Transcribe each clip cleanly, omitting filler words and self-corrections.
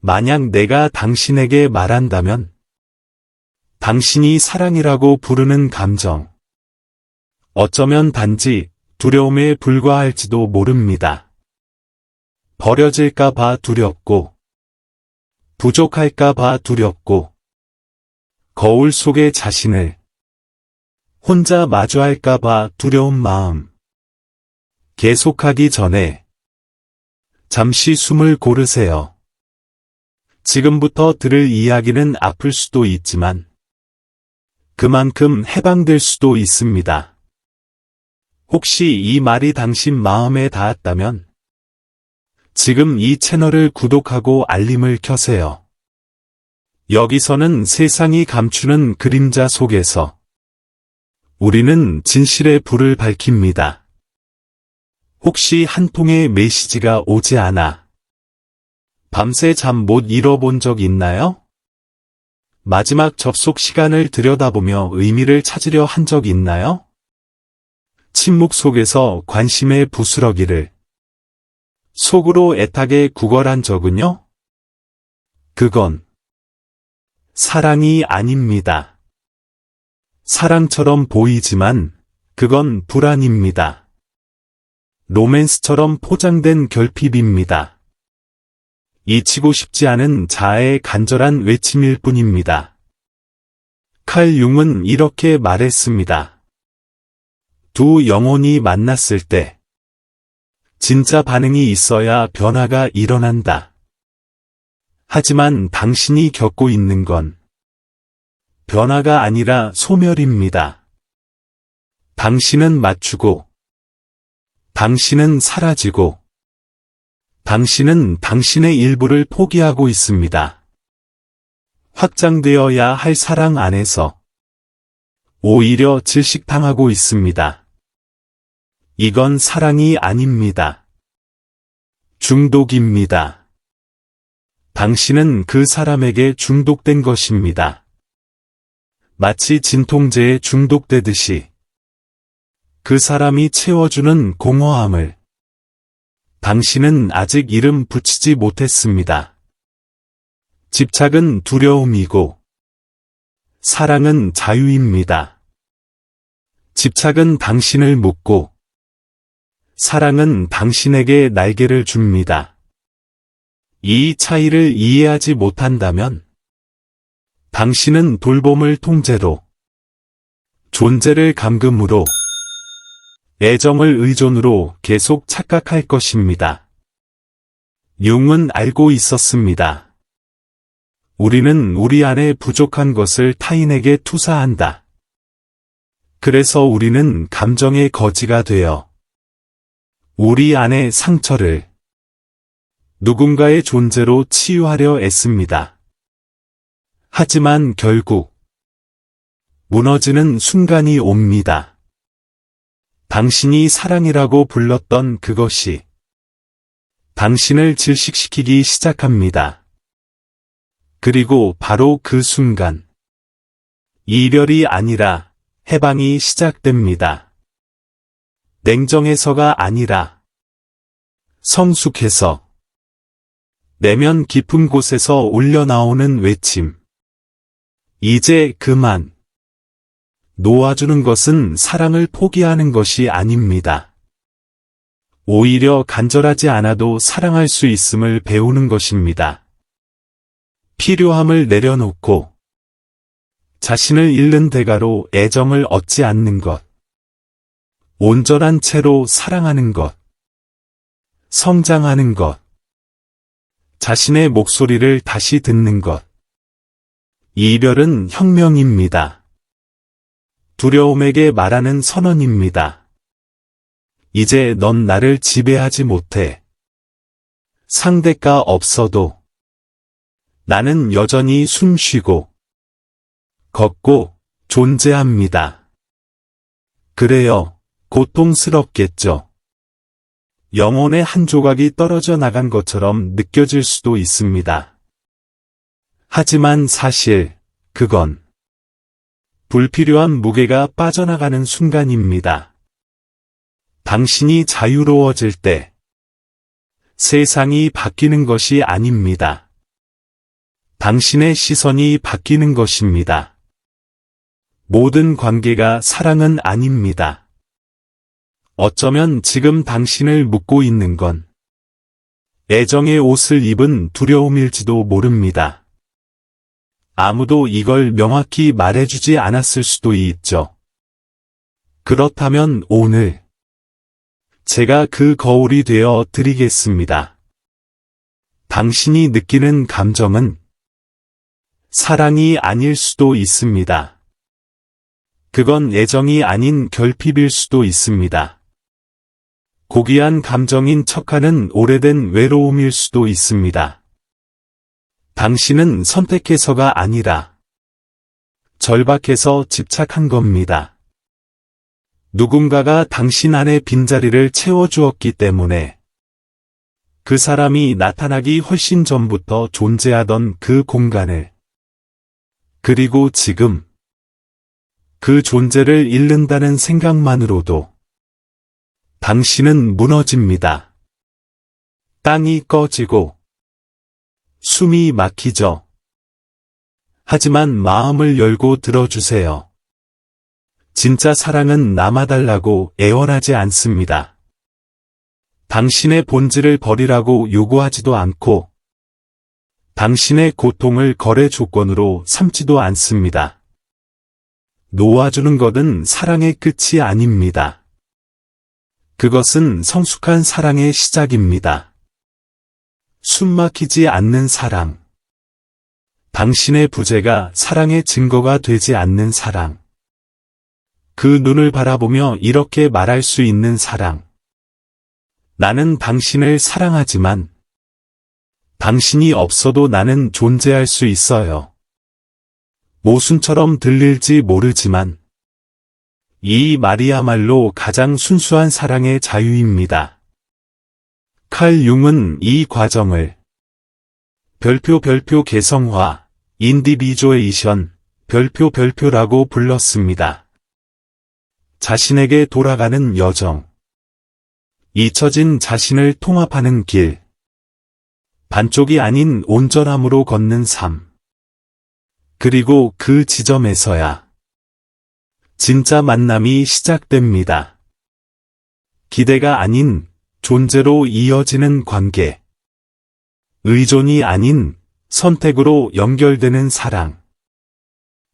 만약 내가 당신에게 말한다면 당신이 사랑이라고 부르는 감정, 어쩌면 단지 두려움에 불과할지도 모릅니다. 버려질까봐 두렵고, 부족할까봐 두렵고, 거울 속의 자신을 혼자 마주할까봐 두려운 마음. 계속하기 전에 잠시 숨을 고르세요. 지금부터 들을 이야기는 아플 수도 있지만 그만큼 해방될 수도 있습니다. 혹시 이 말이 당신 마음에 닿았다면 지금 이 채널을 구독하고 알림을 켜세요. 여기서는 세상이 감추는 그림자 속에서 우리는 진실의 불을 밝힙니다. 혹시 한 통의 메시지가 오지 않아 밤새 잠 못 이뤄본 적 있나요? 마지막 접속 시간을 들여다보며 의미를 찾으려 한 적 있나요? 침묵 속에서 관심의 부스러기를 속으로 애타게 구걸한 적은요? 그건 사랑이 아닙니다. 사랑처럼 보이지만 그건 불안입니다. 로맨스처럼 포장된 결핍입니다. 잊히고 싶지 않은 자아의 간절한 외침일 뿐입니다. 칼 융은 이렇게 말했습니다. 두 영혼이 만났을 때 진짜 반응이 있어야 변화가 일어난다. 하지만 당신이 겪고 있는 건 변화가 아니라 소멸입니다. 당신은 맞추고 당신은 사라지고 당신은 당신의 일부를 포기하고 있습니다. 확장되어야 할 사랑 안에서 오히려 질식당하고 있습니다. 이건 사랑이 아닙니다. 중독입니다. 당신은 그 사람에게 중독된 것입니다. 마치 진통제에 중독되듯이 그 사람이 채워주는 공허함을 당신은 아직 이름 붙이지 못했습니다. 집착은 두려움이고 사랑은 자유입니다. 집착은 당신을 묶고 사랑은 당신에게 날개를 줍니다. 이 차이를 이해하지 못한다면 당신은 돌봄을 통제로, 존재를 감금으로, 애정을 의존으로 계속 착각할 것입니다. 융은 알고 있었습니다. 우리는 우리 안에 부족한 것을 타인에게 투사한다. 그래서 우리는 감정의 거지가 되어 우리 안의 상처를 누군가의 존재로 치유하려 애씁니다. 하지만 결국 무너지는 순간이 옵니다. 당신이 사랑이라고 불렀던 그것이 당신을 질식시키기 시작합니다. 그리고 바로 그 순간 이별이 아니라 해방이 시작됩니다. 냉정해서가 아니라 성숙해서 내면 깊은 곳에서 울려나오는 외침. 이제 그만. 놓아주는 것은 사랑을 포기하는 것이 아닙니다. 오히려 간절하지 않아도 사랑할 수 있음을 배우는 것입니다. 필요함을 내려놓고 자신을 잃는 대가로 애정을 얻지 않는 것. 온전한 채로 사랑하는 것. 성장하는 것. 자신의 목소리를 다시 듣는 것. 이별은 혁명입니다. 두려움에게 말하는 선언입니다. 이제 넌 나를 지배하지 못해. 상대가 없어도 나는 여전히 숨쉬고 걷고 존재합니다. 그래요, 고통스럽겠죠. 영혼의 한 조각이 떨어져 나간 것처럼 느껴질 수도 있습니다. 하지만 사실 그건 불필요한 무게가 빠져나가는 순간입니다. 당신이 자유로워질 때 세상이 바뀌는 것이 아닙니다. 당신의 시선이 바뀌는 것입니다. 모든 관계가 사랑은 아닙니다. 어쩌면 지금 당신을 묶고 있는 건 애정의 옷을 입은 두려움일지도 모릅니다. 아무도 이걸 명확히 말해주지 않았을 수도 있죠. 그렇다면 오늘 제가 그 거울이 되어 드리겠습니다. 당신이 느끼는 감정은 사랑이 아닐 수도 있습니다. 그건 애정이 아닌 결핍일 수도 있습니다. 고귀한 감정인 척하는 오래된 외로움일 수도 있습니다. 당신은 선택해서가 아니라 절박해서 집착한 겁니다. 누군가가 당신 안의 빈자리를 채워주었기 때문에 그 사람이 나타나기 훨씬 전부터 존재하던 그 공간을 그리고 지금 그 존재를 잃는다는 생각만으로도 당신은 무너집니다. 땅이 꺼지고 숨이 막히죠. 하지만 마음을 열고 들어주세요. 진짜 사랑은 남아달라고 애원하지 않습니다. 당신의 본질을 버리라고 요구하지도 않고 당신의 고통을 거래 조건으로 삼지도 않습니다. 놓아주는 것은 사랑의 끝이 아닙니다. 그것은 성숙한 사랑의 시작입니다. 숨막히지 않는 사랑. 당신의 부재가 사랑의 증거가 되지 않는 사랑. 그 눈을 바라보며 이렇게 말할 수 있는 사랑. 나는 당신을 사랑하지만 당신이 없어도 나는 존재할 수 있어요. 모순처럼 들릴지 모르지만 이 말이야말로 가장 순수한 사랑의 자유입니다. 칼 융은 이 과정을 별표 개성화, 인디비조에이션, 별표라고 불렀습니다. 자신에게 돌아가는 여정. 잊혀진 자신을 통합하는 길. 반쪽이 아닌 온전함으로 걷는 삶. 그리고 그 지점에서야 진짜 만남이 시작됩니다. 기대가 아닌 존재로 이어지는 관계. 의존이 아닌 선택으로 연결되는 사랑.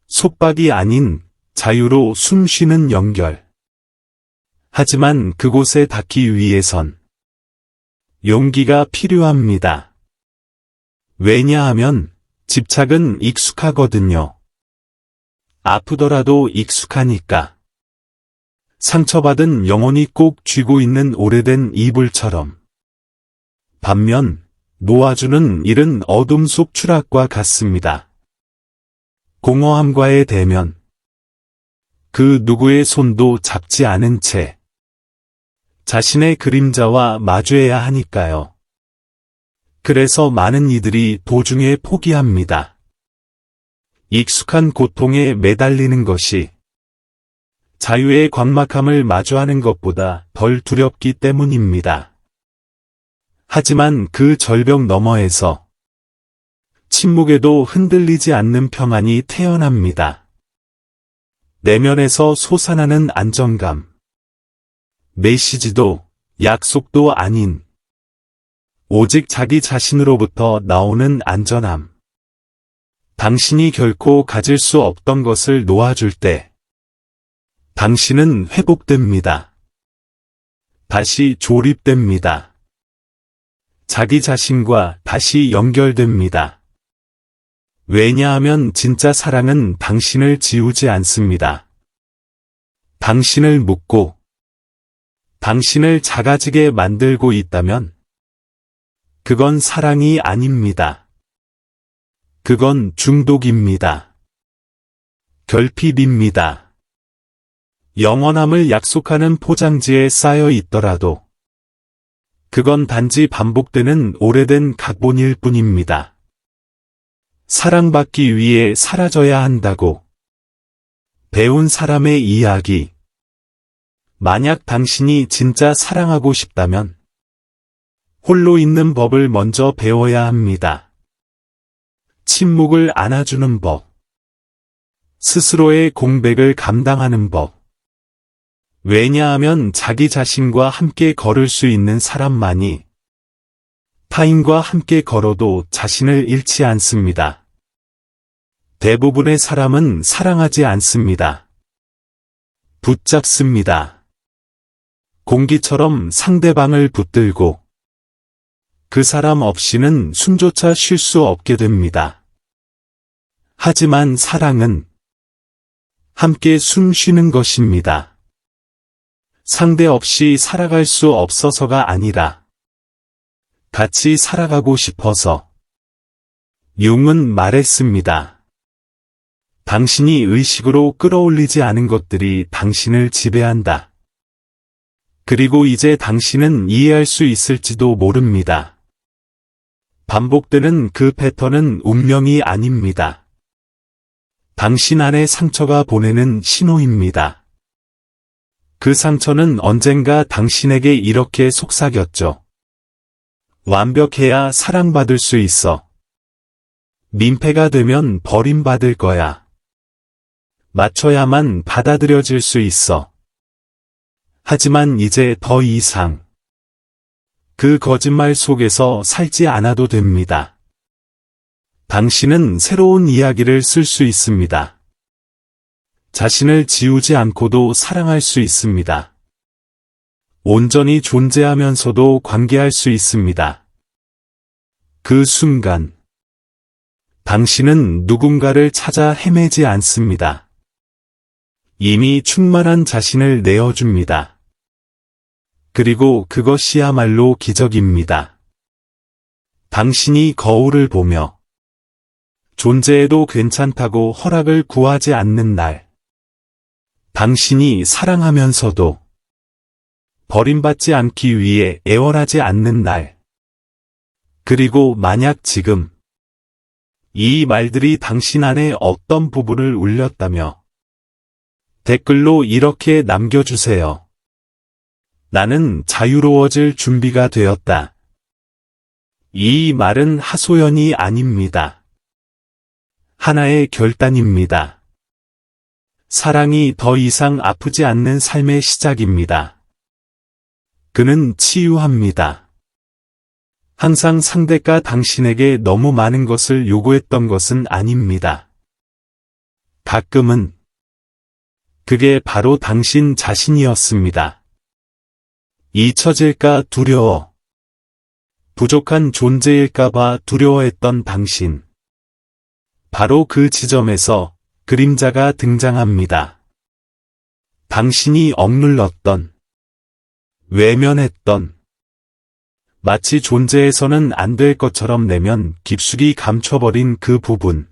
속박이 아닌 자유로 숨 쉬는 연결. 하지만 그곳에 닿기 위해선 용기가 필요합니다. 왜냐하면 집착은 익숙하거든요. 아프더라도 익숙하니까. 상처받은 영혼이 꼭 쥐고 있는 오래된 이불처럼. 반면 놓아주는 일은 어둠 속 추락과 같습니다. 공허함과의 대면. 그 누구의 손도 잡지 않은 채 자신의 그림자와 마주해야 하니까요. 그래서 많은 이들이 도중에 포기합니다. 익숙한 고통에 매달리는 것이 자유의 광막함을 마주하는 것보다 덜 두렵기 때문입니다. 하지만 그 절벽 너머에서 침묵에도 흔들리지 않는 평안이 태어납니다. 내면에서 솟아나는 안정감. 메시지도 약속도 아닌 오직 자기 자신으로부터 나오는 안전함. 당신이 결코 가질 수 없던 것을 놓아줄 때 당신은 회복됩니다. 다시 조립됩니다. 자기 자신과 다시 연결됩니다. 왜냐하면 진짜 사랑은 당신을 지우지 않습니다. 당신을 묶고 당신을 작아지게 만들고 있다면 그건 사랑이 아닙니다. 그건 중독입니다. 결핍입니다. 영원함을 약속하는 포장지에 쌓여 있더라도 그건 단지 반복되는 오래된 각본일 뿐입니다. 사랑받기 위해 사라져야 한다고 배운 사람의 이야기. 만약 당신이 진짜 사랑하고 싶다면 홀로 있는 법을 먼저 배워야 합니다. 침묵을 안아주는 법. 스스로의 공백을 감당하는 법. 왜냐하면 자기 자신과 함께 걸을 수 있는 사람만이 타인과 함께 걸어도 자신을 잃지 않습니다. 대부분의 사람은 사랑하지 않습니다. 붙잡습니다. 공기처럼 상대방을 붙들고 그 사람 없이는 숨조차 쉴 수 없게 됩니다. 하지만 사랑은 함께 숨 쉬는 것입니다. 상대 없이 살아갈 수 없어서가 아니라 같이 살아가고 싶어서. 융은 말했습니다. 당신이 의식으로 끌어올리지 않은 것들이 당신을 지배한다. 그리고 이제 당신은 이해할 수 있을지도 모릅니다. 반복되는 그 패턴은 운명이 아닙니다. 당신 안의 상처가 보내는 신호입니다. 그 상처는 언젠가 당신에게 이렇게 속삭였죠. 완벽해야 사랑받을 수 있어. 민폐가 되면 버림받을 거야. 맞춰야만 받아들여질 수 있어. 하지만 이제 더 이상 그 거짓말 속에서 살지 않아도 됩니다. 당신은 새로운 이야기를 쓸 수 있습니다. 자신을 지우지 않고도 사랑할 수 있습니다. 온전히 존재하면서도 관계할 수 있습니다. 그 순간, 당신은 누군가를 찾아 헤매지 않습니다. 이미 충만한 자신을 내어줍니다. 그리고 그것이야말로 기적입니다. 당신이 거울을 보며 존재해도 괜찮다고 허락을 구하지 않는 날, 당신이 사랑하면서도 버림받지 않기 위해 애원하지 않는 날. 그리고 만약 지금 이 말들이 당신 안에 어떤 부분을 울렸다며 댓글로 이렇게 남겨주세요. 나는 자유로워질 준비가 되었다. 이 말은 하소연이 아닙니다. 하나의 결단입니다. 사랑이 더 이상 아프지 않는 삶의 시작입니다. 그는 치유합니다. 항상 상대가 당신에게 너무 많은 것을 요구했던 것은 아닙니다. 가끔은 그게 바로 당신 자신이었습니다. 잊혀질까 두려워. 부족한 존재일까봐 두려워했던 당신. 바로 그 지점에서 그림자가 등장합니다. 당신이 억눌렀던, 외면했던, 마치 존재해서는 안 될 것처럼 내면 깊숙이 감춰버린 그 부분.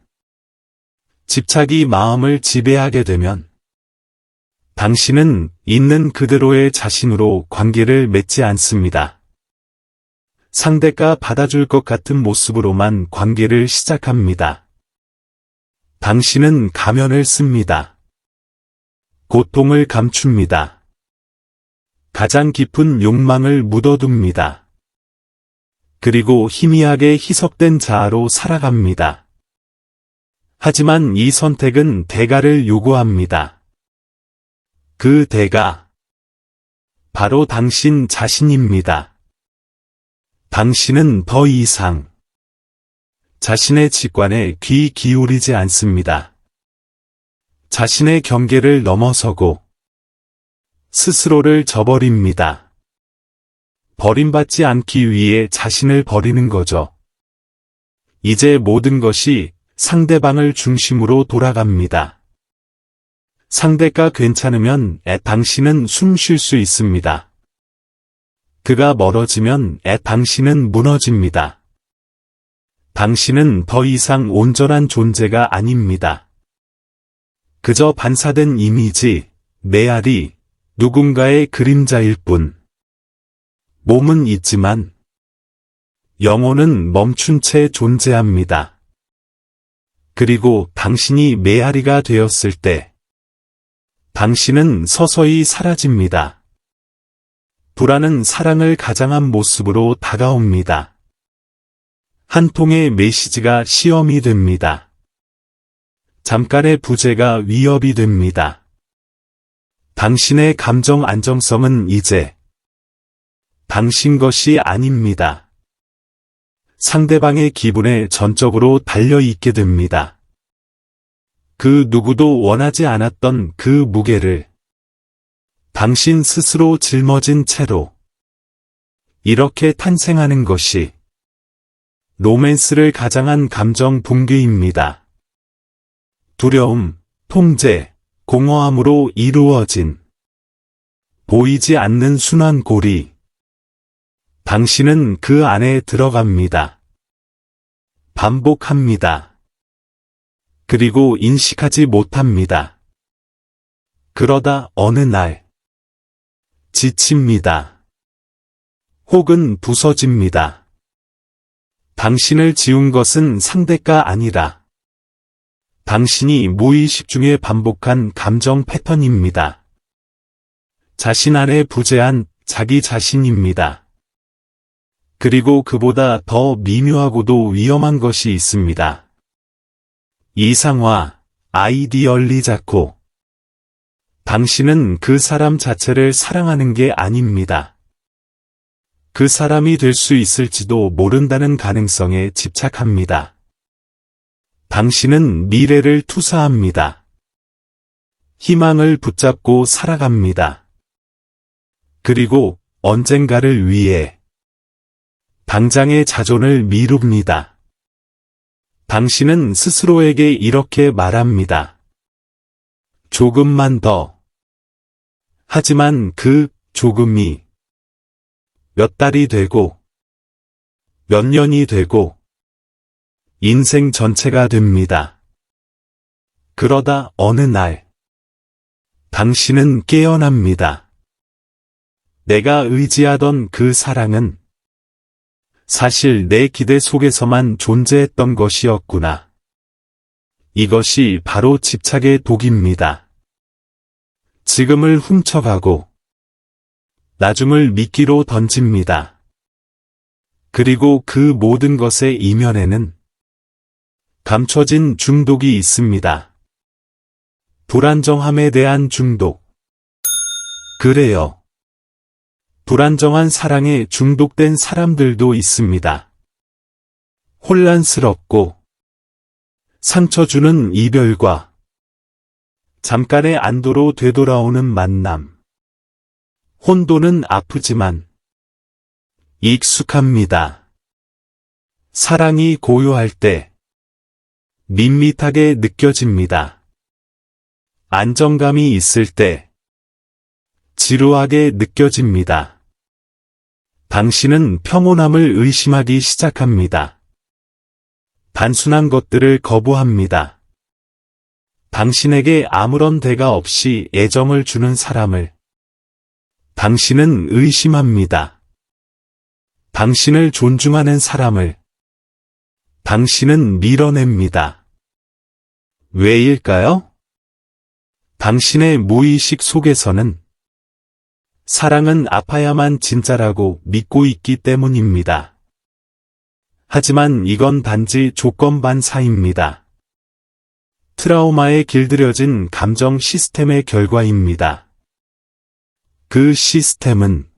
집착이 마음을 지배하게 되면 당신은 있는 그대로의 자신으로 관계를 맺지 않습니다. 상대가 받아줄 것 같은 모습으로만 관계를 시작합니다. 당신은 가면을 씁니다. 고통을 감춥니다. 가장 깊은 욕망을 묻어둡니다. 그리고 희미하게 희석된 자아로 살아갑니다. 하지만 이 선택은 대가를 요구합니다. 그 대가 바로 당신 자신입니다. 당신은 더 이상 자신의 직관에 귀 기울이지 않습니다. 자신의 경계를 넘어서고 스스로를 저버립니다. 버림받지 않기 위해 자신을 버리는 거죠. 이제 모든 것이 상대방을 중심으로 돌아갑니다. 상대가 괜찮으면 당신은 숨 쉴 수 있습니다. 그가 멀어지면 당신은 무너집니다. 당신은 더 이상 온전한 존재가 아닙니다. 그저 반사된 이미지, 메아리, 누군가의 그림자일 뿐. 몸은 있지만 영혼은 멈춘 채 존재합니다. 그리고 당신이 메아리가 되었을 때 당신은 서서히 사라집니다. 불안은 사랑을 가장한 모습으로 다가옵니다. 한 통의 메시지가 시험이 됩니다. 잠깐의 부재가 위협이 됩니다. 당신의 감정 안정성은 이제 당신 것이 아닙니다. 상대방의 기분에 전적으로 달려있게 됩니다. 그 누구도 원하지 않았던 그 무게를 당신 스스로 짊어진 채로 이렇게 탄생하는 것이 로맨스를 가장한 감정 붕괴입니다. 두려움, 통제, 공허함으로 이루어진 보이지 않는 순환고리. 당신은 그 안에 들어갑니다. 반복합니다. 그리고 인식하지 못합니다. 그러다 어느 날 지칩니다. 혹은 부서집니다. 당신을 지운 것은 상대가 아니라 당신이 무의식 중에 반복한 감정 패턴입니다. 자신 안에 부재한 자기 자신입니다. 그리고 그보다 더 미묘하고도 위험한 것이 있습니다. 이상화, 아이디얼리자코. 당신은 그 사람 자체를 사랑하는 게 아닙니다. 그 사람이 될 수 있을지도 모른다는 가능성에 집착합니다. 당신은 미래를 투사합니다. 희망을 붙잡고 살아갑니다. 그리고 언젠가를 위해 당장의 자존을 미룹니다. 당신은 스스로에게 이렇게 말합니다. 조금만 더. 하지만 그 조금이 몇 달이 되고 몇 년이 되고 인생 전체가 됩니다. 그러다 어느 날 당신은 깨어납니다. 내가 의지하던 그 사랑은 사실 내 기대 속에서만 존재했던 것이었구나. 이것이 바로 집착의 독입니다. 지금을 훔쳐가고 나중을 미끼로 던집니다. 그리고 그 모든 것의 이면에는 감춰진 중독이 있습니다. 불안정함에 대한 중독. 그래요. 불안정한 사랑에 중독된 사람들도 있습니다. 혼란스럽고 상처 주는 이별과 잠깐의 안도로 되돌아오는 만남. 혼돈은 아프지만 익숙합니다. 사랑이 고요할 때 밋밋하게 느껴집니다. 안정감이 있을 때 지루하게 느껴집니다. 당신은 평온함을 의심하기 시작합니다. 단순한 것들을 거부합니다. 당신에게 아무런 대가 없이 애정을 주는 사람을 당신은 의심합니다. 당신을 존중하는 사람을 당신은 밀어냅니다. 왜일까요? 당신의 무의식 속에서는 사랑은 아파야만 진짜라고 믿고 있기 때문입니다. 하지만 이건 단지 조건반사입니다. 트라우마에 길들여진 감정 시스템의 결과입니다. 그 시스템은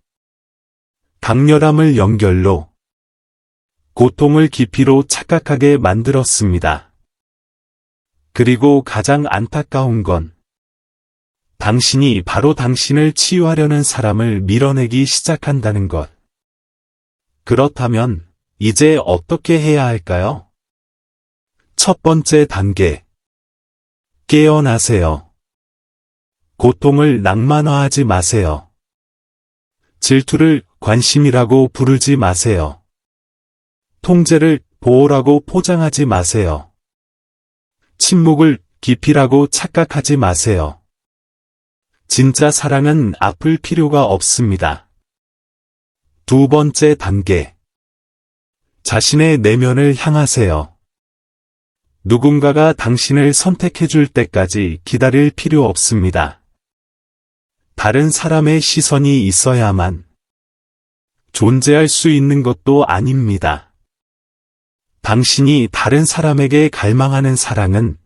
강렬함을 연결로 고통을 깊이로 착각하게 만들었습니다. 그리고 가장 안타까운 건 당신이 바로 당신을 치유하려는 사람을 밀어내기 시작한다는 것. 그렇다면 이제 어떻게 해야 할까요? 첫 번째 단계. 깨어나세요. 고통을 낭만화하지 마세요. 질투를 관심이라고 부르지 마세요. 통제를 보호라고 포장하지 마세요. 침묵을 깊이라고 착각하지 마세요. 진짜 사랑은 아플 필요가 없습니다. 두 번째 단계. 자신의 내면을 향하세요. 누군가가 당신을 선택해줄 때까지 기다릴 필요 없습니다. 다른 사람의 시선이 있어야만 존재할 수 있는 것도 아닙니다. 당신이 다른 사람에게 갈망하는 사랑은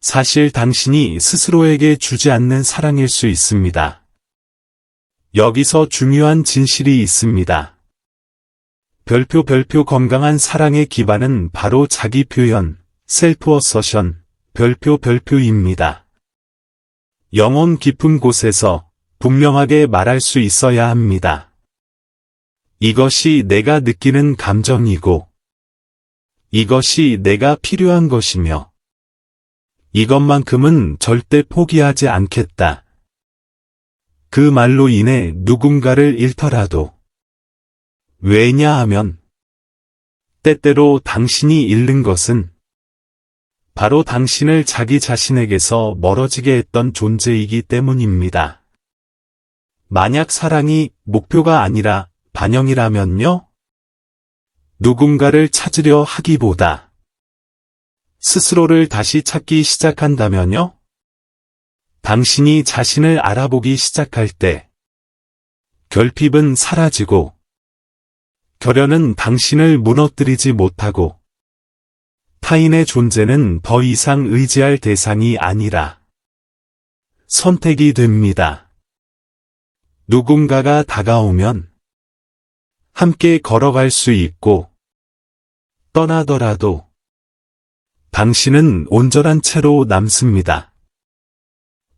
사실 당신이 스스로에게 주지 않는 사랑일 수 있습니다. 여기서 중요한 진실이 있습니다. 별표 건강한 사랑의 기반은 바로 자기 표현, 셀프 어서션, 별표입니다. 영혼 깊은 곳에서 분명하게 말할 수 있어야 합니다. 이것이 내가 느끼는 감정이고, 이것이 내가 필요한 것이며, 이것만큼은 절대 포기하지 않겠다. 그 말로 인해 누군가를 잃더라도. 왜냐하면 때때로 당신이 잃는 것은 바로 당신을 자기 자신에게서 멀어지게 했던 존재이기 때문입니다. 만약 사랑이 목표가 아니라 반영이라면요? 누군가를 찾으려 하기보다 스스로를 다시 찾기 시작한다면요? 당신이 자신을 알아보기 시작할 때 결핍은 사라지고 결연은 당신을 무너뜨리지 못하고 타인의 존재는 더 이상 의지할 대상이 아니라 선택이 됩니다. 누군가가 다가오면 함께 걸어갈 수 있고 떠나더라도 당신은 온전한 채로 남습니다.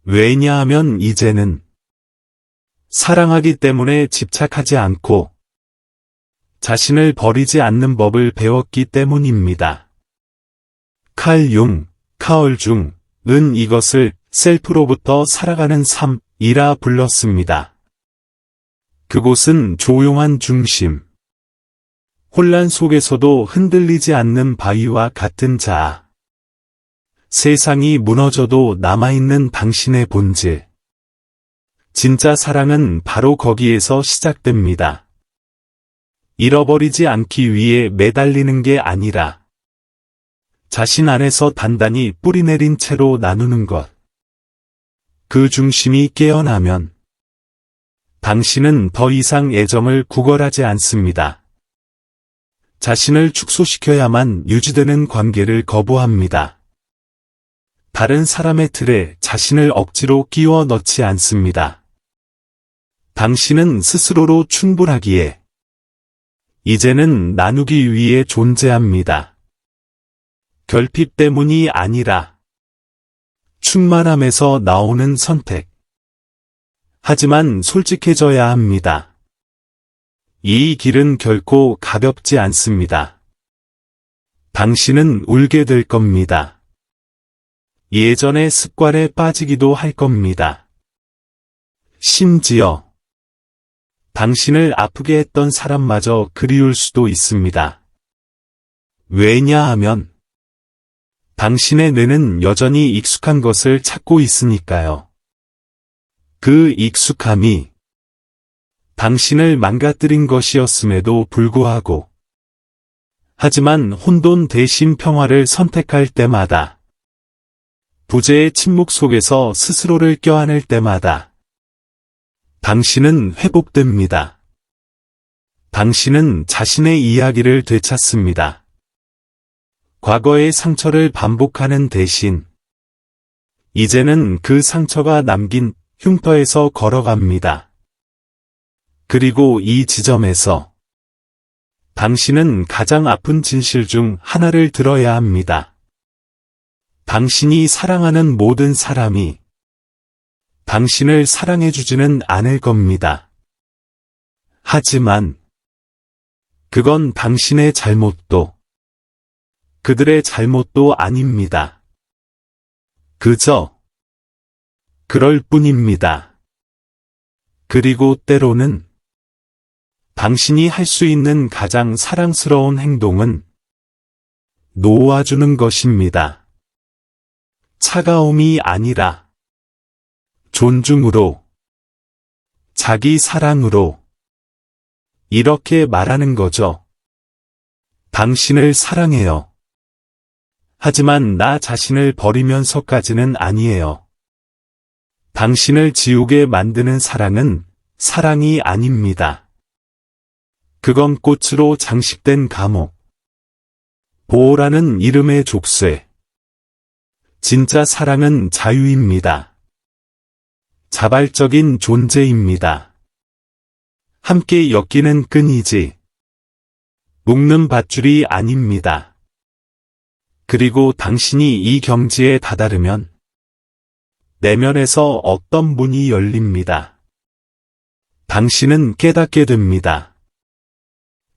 왜냐하면 이제는 사랑하기 때문에 집착하지 않고 자신을 버리지 않는 법을 배웠기 때문입니다. 칼 융, 카얼 중은 이것을 셀프로부터 살아가는 삶이라 불렀습니다. 그곳은 조용한 중심, 혼란 속에서도 흔들리지 않는 바위와 같은 자아, 세상이 무너져도 남아있는 당신의 본질. 진짜 사랑은 바로 거기에서 시작됩니다. 잃어버리지 않기 위해 매달리는 게 아니라 자신 안에서 단단히 뿌리내린 채로 나누는 것. 그 중심이 깨어나면 당신은 더 이상 애정을 구걸하지 않습니다. 자신을 축소시켜야만 유지되는 관계를 거부합니다. 다른 사람의 틀에 자신을 억지로 끼워 넣지 않습니다. 당신은 스스로로 충분하기에 이제는 나누기 위해 존재합니다. 결핍 때문이 아니라 충만함에서 나오는 선택. 하지만 솔직해져야 합니다. 이 길은 결코 가볍지 않습니다. 당신은 울게 될 겁니다. 예전의 습관에 빠지기도 할 겁니다. 심지어 당신을 아프게 했던 사람마저 그리울 수도 있습니다. 왜냐하면 당신의 뇌는 여전히 익숙한 것을 찾고 있으니까요. 그 익숙함이 당신을 망가뜨린 것이었음에도 불구하고 하지만 혼돈 대신 평화를 선택할 때마다 부재의 침묵 속에서 스스로를 껴안을 때마다 당신은 회복됩니다. 당신은 자신의 이야기를 되찾습니다. 과거의 상처를 반복하는 대신 이제는 그 상처가 남긴 흉터에서 걸어갑니다. 그리고 이 지점에서 당신은 가장 아픈 진실 중 하나를 들어야 합니다. 당신이 사랑하는 모든 사람이 당신을 사랑해주지는 않을 겁니다. 하지만 그건 당신의 잘못도 그들의 잘못도 아닙니다. 그저 그럴 뿐입니다. 그리고 때로는 당신이 할 수 있는 가장 사랑스러운 행동은 놓아주는 것입니다. 차가움이 아니라 존중으로, 자기 사랑으로 이렇게 말하는 거죠. 당신을 사랑해요. 하지만 나 자신을 버리면서까지는 아니에요. 당신을 지우게 만드는 사랑은 사랑이 아닙니다. 그건 꽃으로 장식된 감옥. 보호라는 이름의 족쇄. 진짜 사랑은 자유입니다. 자발적인 존재입니다. 함께 엮이는 끈이지 묶는 밧줄이 아닙니다. 그리고 당신이 이 경지에 다다르면 내면에서 어떤 문이 열립니다. 당신은 깨닫게 됩니다.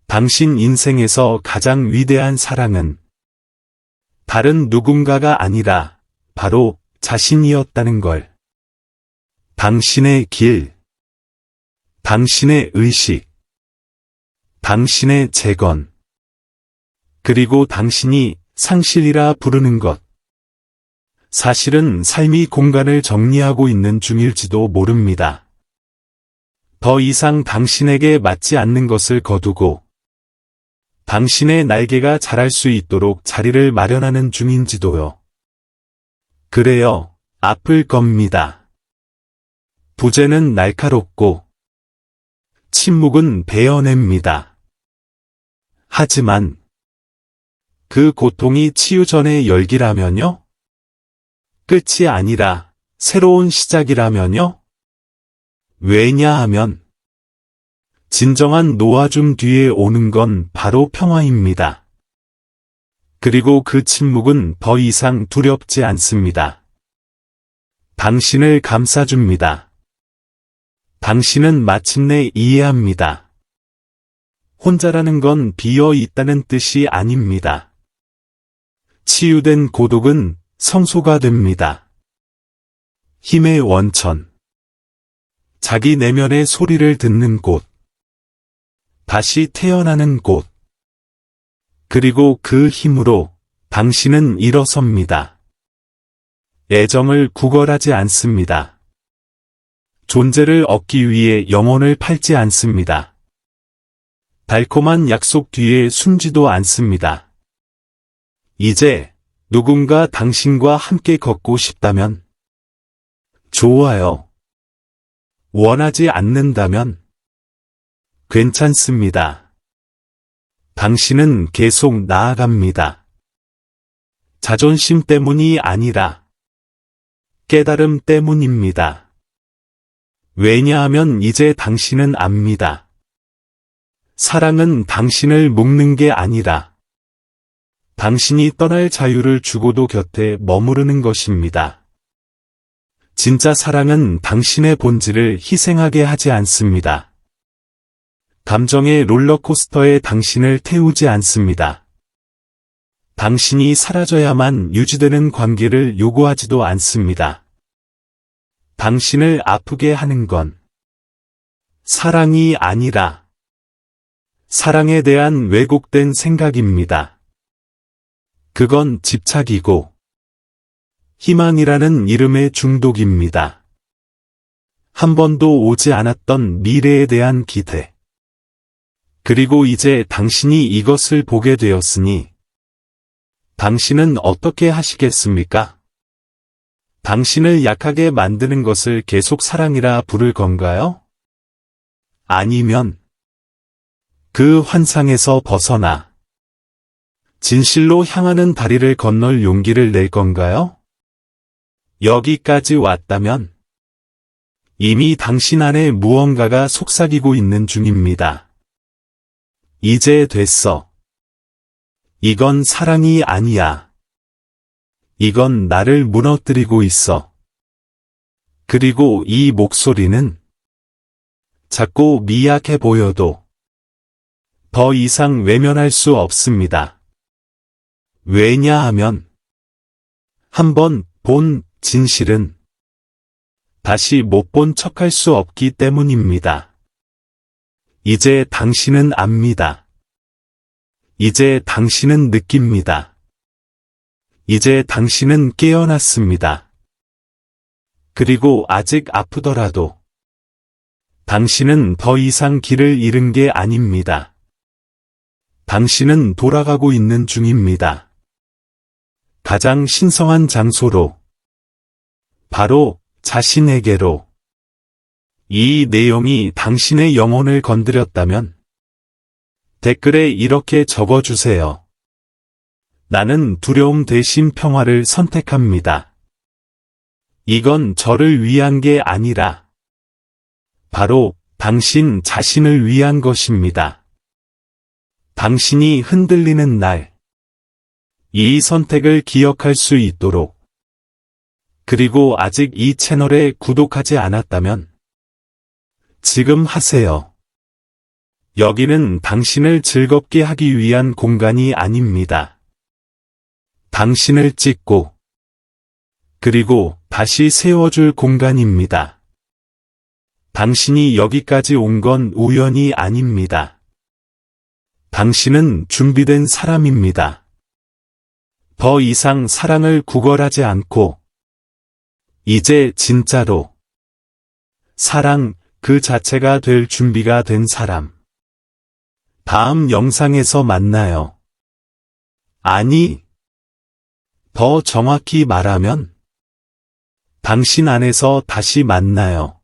당신 인생에서 가장 위대한 사랑은 다른 누군가가 아니라 바로 자신이었다는 걸. 당신의 길, 당신의 의식, 당신의 재건, 그리고 당신이 상실이라 부르는 것. 사실은 삶이 공간을 정리하고 있는 중일지도 모릅니다. 더 이상 당신에게 맞지 않는 것을 거두고 당신의 날개가 자랄 수 있도록 자리를 마련하는 중인지도요. 그래요, 아플 겁니다. 부재는 날카롭고 침묵은 베어냅니다. 하지만 그 고통이 치유 전의 열기라면요? 끝이 아니라 새로운 시작이라면요? 왜냐하면 진정한 놓아줌 뒤에 오는 건 바로 평화입니다. 그리고 그 침묵은 더 이상 두렵지 않습니다. 당신을 감싸줍니다. 당신은 마침내 이해합니다. 혼자라는 건 비어 있다는 뜻이 아닙니다. 치유된 고독은 성소가 됩니다. 힘의 원천. 자기 내면의 소리를 듣는 곳. 다시 태어나는 곳. 그리고 그 힘으로 당신은 일어섭니다. 애정을 구걸하지 않습니다. 존재를 얻기 위해 영혼을 팔지 않습니다. 달콤한 약속 뒤에 숨지도 않습니다. 이제 누군가 당신과 함께 걷고 싶다면 좋아요. 원하지 않는다면 괜찮습니다. 당신은 계속 나아갑니다. 자존심 때문이 아니라 깨달음 때문입니다. 왜냐하면 이제 당신은 압니다. 사랑은 당신을 묶는 게 아니라 당신이 떠날 자유를 주고도 곁에 머무르는 것입니다. 진짜 사랑은 당신의 본질을 희생하게 하지 않습니다. 감정의 롤러코스터에 당신을 태우지 않습니다. 당신이 사라져야만 유지되는 관계를 요구하지도 않습니다. 당신을 아프게 하는 건 사랑이 아니라 사랑에 대한 왜곡된 생각입니다. 그건 집착이고 희망이라는 이름의 중독입니다. 한 번도 오지 않았던 미래에 대한 기대. 그리고 이제 당신이 이것을 보게 되었으니 당신은 어떻게 하시겠습니까? 당신을 약하게 만드는 것을 계속 사랑이라 부를 건가요? 아니면 그 환상에서 벗어나 진실로 향하는 다리를 건널 용기를 낼 건가요? 여기까지 왔다면 이미 당신 안에 무언가가 속삭이고 있는 중입니다. 이제 됐어. 이건 사랑이 아니야. 이건 나를 무너뜨리고 있어. 그리고 이 목소리는 작고 미약해 보여도 더 이상 외면할 수 없습니다. 왜냐하면 한번 본 진실은 다시 못 본 척할 수 없기 때문입니다. 이제 당신은 압니다. 이제 당신은 느낍니다. 이제 당신은 깨어났습니다. 그리고 아직 아프더라도 당신은 더 이상 길을 잃은 게 아닙니다. 당신은 돌아가고 있는 중입니다. 가장 신성한 장소로, 바로 자신에게로. 이 내용이 당신의 영혼을 건드렸다면 댓글에 이렇게 적어주세요. 나는 두려움 대신 평화를 선택합니다. 이건 저를 위한 게 아니라 바로 당신 자신을 위한 것입니다. 당신이 흔들리는 날, 이 선택을 기억할 수 있도록, 그리고 아직 이 채널에 구독하지 않았다면 지금 하세요. 여기는 당신을 즐겁게 하기 위한 공간이 아닙니다. 당신을 찍고 그리고 다시 세워줄 공간입니다. 당신이 여기까지 온 건 우연이 아닙니다. 당신은 준비된 사람입니다. 더 이상 사랑을 구걸하지 않고 이제 진짜로 사랑 그 자체가 될 준비가 된 사람. 다음 영상에서 만나요. 아니, 더 정확히 말하면 당신 안에서 다시 만나요.